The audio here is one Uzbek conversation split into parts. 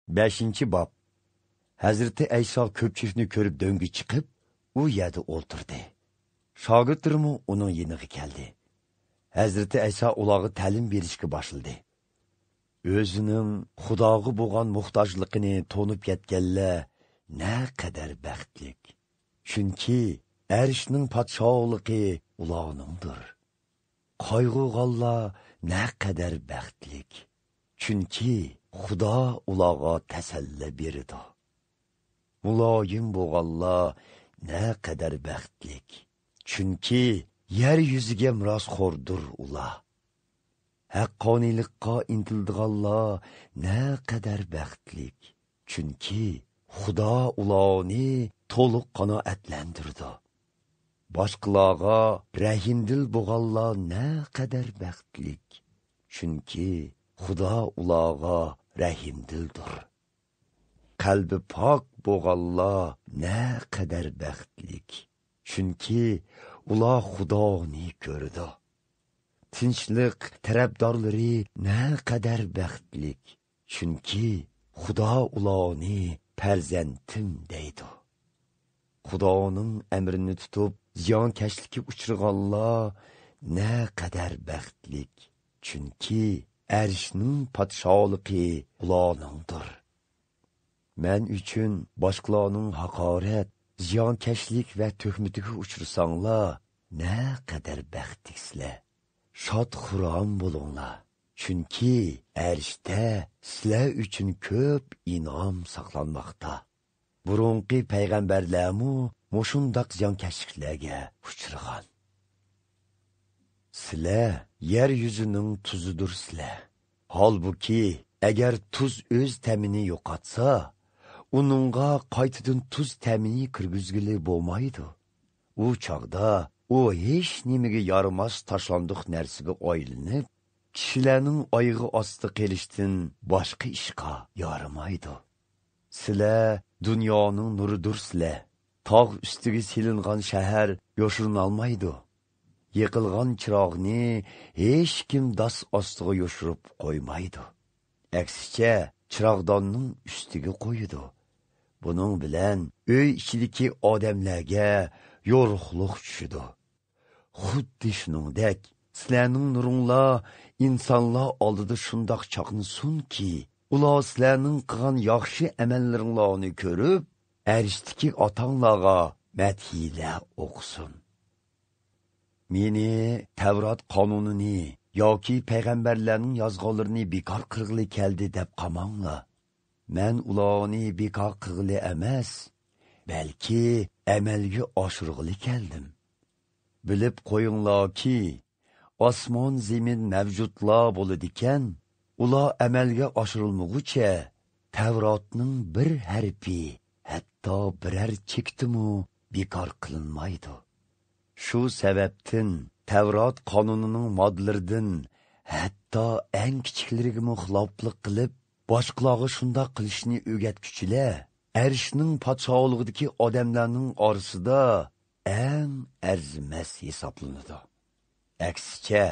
5. bob. Hazreti Ayso ko'pchilikni ko'rib do'ngga chiqib, u yerda o'ltirdi. Shogirdlarimi uning yeniga keldi. Hazreti Ayso ularga ta'lim berishga boshladi. O'zining Xudoga bo'lgan muhtojligini to'nib yetganlar ne qadar baxtlik. Chunki arshning podshohligi ularningdir. Qayg'urganlar ne qadar baxtlik. Chunki Xudo ularga tasalli berdi. Muloyim bo'lganlar ne qadar baxtlik. Chunki yer yuziga mirosxo'rdir ular. Haqqoniylikqa intildiganlar ne qadar baxtlik. Chunki Xudo ularni to'liq qanoatlantirdi. Boshqalarga rahimdil bo'lganlar ne qadar baxtlik. Chunki Xudo ularga rahimdildir. Qalbi pok bo'lganlar ne qadar baxtlik. Chunki ular Xudoni ko'rdi. Tinchlik tarafdorlari ne qadar baxtlik. Chunki Xudo ularni farzandim deydi. Xudoning amrini tutib ziyonkashlikka uchraganlar ne qadar baxtlik. Chunki arshning podshohligi ularningdir. Men uchun boshqalarning haqorat, ziyonkashlik va tuhmatiga uchrasanglar, ne qadar baxtliksizlar. Shod-xuram bo'linglar. Chunki arshda sizlar uchun ko'p inom saqlanmoqda. Burunqi payg'ambarlarmu mushundaq ziyonkashliklarga uchragan. Sizlar yer yuzining tuzidirsizlar. Holbuki agar tuz o'z ta'mini yo'qotsa, uningga qaytadan tuz ta'mini kirgizgili bo'lmaydi. U chaqda u hech nimaga yaramas tashlandiq narsaga aylanib, kishilarning oyog'i ostida qilishdan boshqa ishga yaramaydi. Sizlar dunyoning nuridirsizlar. Tog' ustiga silingan shahar yo'shirinolmaydi. Yiqilgan chiroqni hech kim dos ostiga yo'shirib qo'ymaydi. Aksicha chiroqdonning ustiga qo'yadi. Buning bilan uy ichidagi odamlarga yo'riqlik tushidi. Xuddi shuningdek, sizlarning nuringlar insonlar oldida shundoq chaqnasunki, ular sizlarning qilgan yaxshi amallaringlarni ko'rib, arishdagi otanglarga madhiylar o'qisin. Meni Tavrat qonunini yoki payg'ambarlarning yozganlarini bekor qilg'ili keldi deb qamanglar. Men ularni bekor qilg'ili emas, balki amalga oshirg'ili keldim. Bilib qo'yinglarki, osmon zamin mavjudlar bo'ladigan, ular amalga oshirilmaguncha Tavratning bir harfi, hatto biror chektimu bekor qilinmaydi. Shu sababdan Tavrat qonunining moddalaridan hatto eng kichiklariga xiloflik qilib, boshqalarga shunday qilishni o'rgatguchilar arshning podshohligidagi odamlarning orasida eng arzimas hisoblanadi. Aksicha,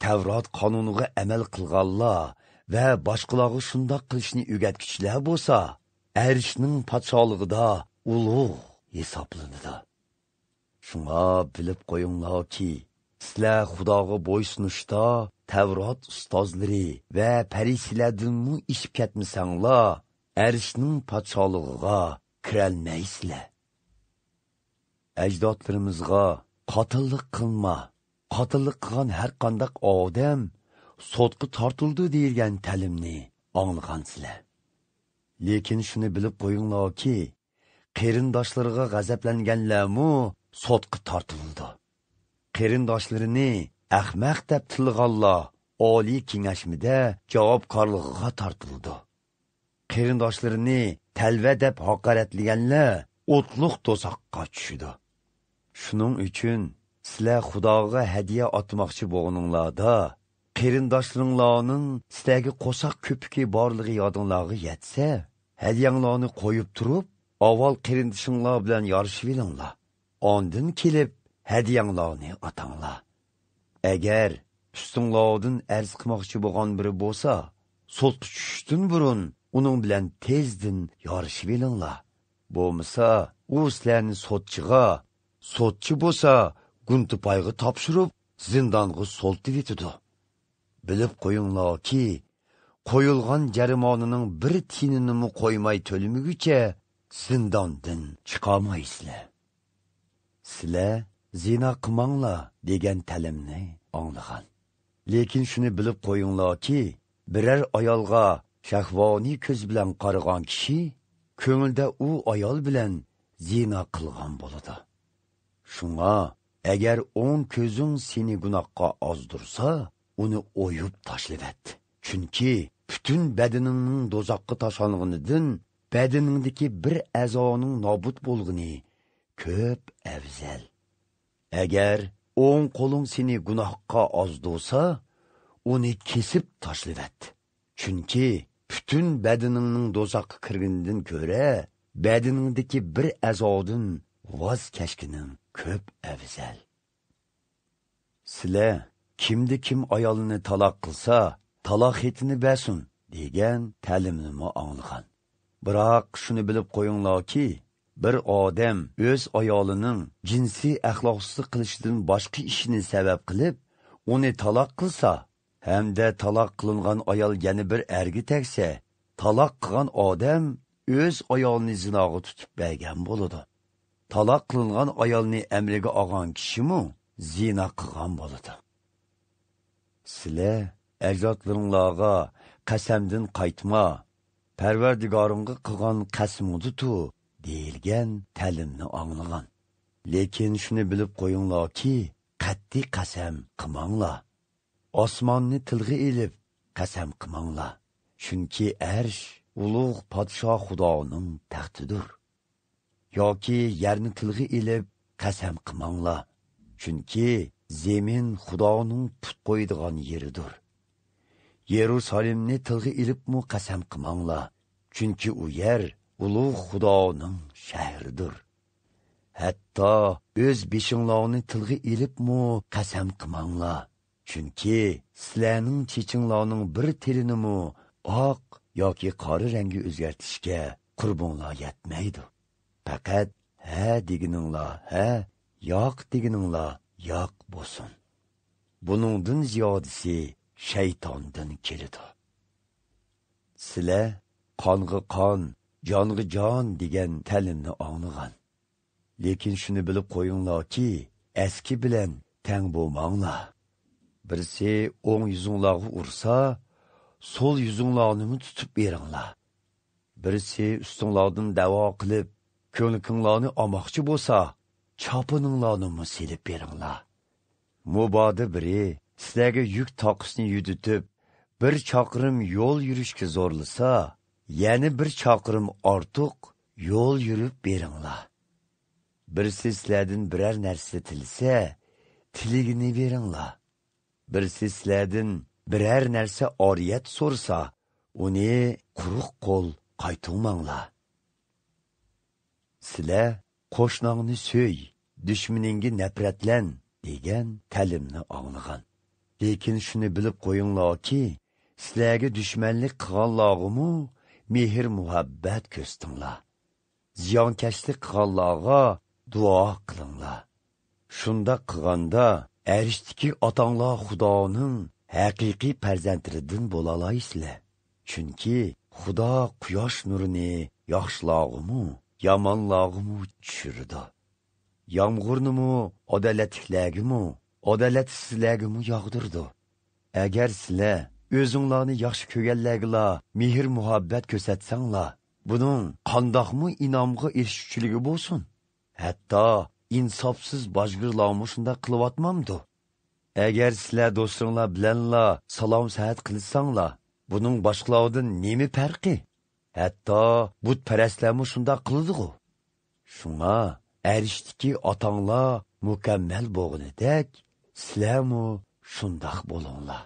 Tavrat qonuniga amal qilganlar va boshqalarga shunday qilishni o'rgatguchilar bo'lsa, arshning podshohligida ulug' hisoblanadi. Shunga bilib qo'yinglarki, sizlar Xudoga bo'ysunishda Tavrat ustozlari va farishtalardanmi ishib ketmasanglar, arshning podshohligiga kirolmaysizlar. Ajdodlarimizga qotillik qilma, qotillik qilgan har qanday odam sotqa tortildi degan ta'limni anglagansizlar. Lekin shuni bilib qo'yinglarki, qarindoshlariga g'azablanganlarmi sotqa tortildi. Qarindoshlarini ahmaq deb tilg'anlar oliy kengashmida javobgarligiga tortildi. Qarindoshlarini talva deb haqoratlaganlar o'tliq to'soqqa tushdi. Shuning uchun sizlar Xudoga hadiya otmoqchi bo'lganinglarda, qarindoshlaringlarning sizlarga qo'saq ko'piki borligi yodinglarga yetsa, hadiyanglarni qo'yib turib, avval qarindishinglar bilan yorishib olinglar. Ondan kelib hadiyanglarni atanglar. Agar ustinglardan arz qilmoqchi bo'lgan biri bo'lsa, so'tqa tushishdan burun uning bilan tezdin yorishib elinglar. Bo'lmasa, u sizlarni sotchi bo'lsa, guntupayga topshirib, zindonga soltib etidi. Bilib qo'yinglarki, qo'yilgan jarimonining bir tiyinini qo'ymay to'limigicha zindondan chiqolmaysizlar. Sizlar zina qilmanglar degan ta'limni anglagan. Lekin shuni bilib qo'yinglarki, biror ayolga shahvoniy ko'z bilan qaragan kishi ko'ngilda u ayol bilan zina qilgan bo'ladi. Shunga agar o'ng ko'zing seni gunohga ozdirsa, uni o'yib tashlavat. Chunki butun badaningning do'zaxga tashlanganidan badaningdagi bir a'zoning nobud bo'lgani ko'p afzal. Agar o'ng qo'ling seni gunohga ozdirsa, uni kesib tashlavat. Chunki butun badaningning do'zaxga kirganidan ko'ra, badaningdagi bir a'zodan voz kechganing ko'p afzal. Sizlar kimdi kim ayolini taloq qilsa, taloq xetini bersin degan ta'limni anglagan. Biroq shuni bilib qo'yinglarki, bir odam o'z ayolining jinsiy axloqsizlik qilishidan boshqa ishini sabab qilib, uni taloq qilsa, hamda taloq qilingan ayol yana bir erga tegsa, taloq qilgan odam o'z ayolini zinoga tutib bergan bo'ladi. Taloq qilingan ayolni amriga olgan kishimi zina qilgan bo'ladi. Sizlar ajdodlaringlarga qasamdan qaytma, Parvardigoringga qilgan qasmuditu deyilgan ta'limni anglagan. Lekin shuni bilib qo'yinglarki, qat'iy qasam qilmanglar. Osmonni tilga elib qasam qilmanglar. Chunki arsh ulug' podshoh Xudoning taxtidir. Yoki yerni tilga elib qasam qilmanglar. Chunki zemin Xudoning put qo'ydigan yeridir. Yerusalimni tilga elibmi qasam qilmanglar. Chunki u yer ulug' Xudoning shahridir. Hatto o'z beshinglarni tilga elibmi qasam qilmanglar. Chunki sizlarning chechinglarning bir telinimi oq yoki qora rangi o'zgartishga qurbonlar yetmaydi. Faqat ha deganinglar ha, yo'q deganinglar yo'q bo'lsin. Buningdan ziyodasi shaytondan keladi. Sizlar qonga qon, jonga jon degan ta'limni anglagan. Lekin shuni bilib qo'yinglarki, eski bilan teng bo'lmanglar. Birisi o'ng yuzinglarga ursa, so'l yuzinglarni tutib beringlar. Birisi ustinglardan da'vo qilib, ko'nglingizni olmoqchi bo'lsa, chopininglarni silib beringlar. Muboda biri sizlarga yuk toqisini yuditib, bir chaqirim yo'l yurishga zo'rlasa, yana bir chaqirim ortiq yo'l yurib beringlar. Birisi sizlardan biror narsa tilsa, tiligini beringlar. Birisi sizlardan biror narsa oriyat so'rsa, uni quruq qo'l qaytarmanglar. Sizlar qo'shningni so'y, dushmaningga nafratlan degan ta'limni anglagan. Lekin shuni bilib qo'yinglarki, sizlarga dushmanlik qilganlarga mehr muhabbat ko'rstinglar. Ziyonkashlik qilganlarga duo qilinglar. Shunda qilganda arishdiki otanglar Xudoning haqiqiy farzandlaridan bo'lalaysizlar. Chunki Xudo quyosh nurini yaxshilarga yomonlarga tushirdi. Yomg'irni adolatliklarga adolatsizlarga yog'dirdi. Agar sizlar o'zinglarni yaxshi ko'rganlarga mehr muhabbat ko'rsatsanglar, buning qandoqmi inomga erishuvchiligi bo'lsin? Hatto insofsiz bojgirlarmi shunda qilyotmamdi. Agar sizlar do'stlaringlar bilanla salom saat qilsanglar, buning boshqalardan nima farqi? Hatto butparastlarmi shunda qiladi-ku. Shunga arishdiki otanglar mukammal bo'lganidek, sizlarmi shundoq bo'linglar.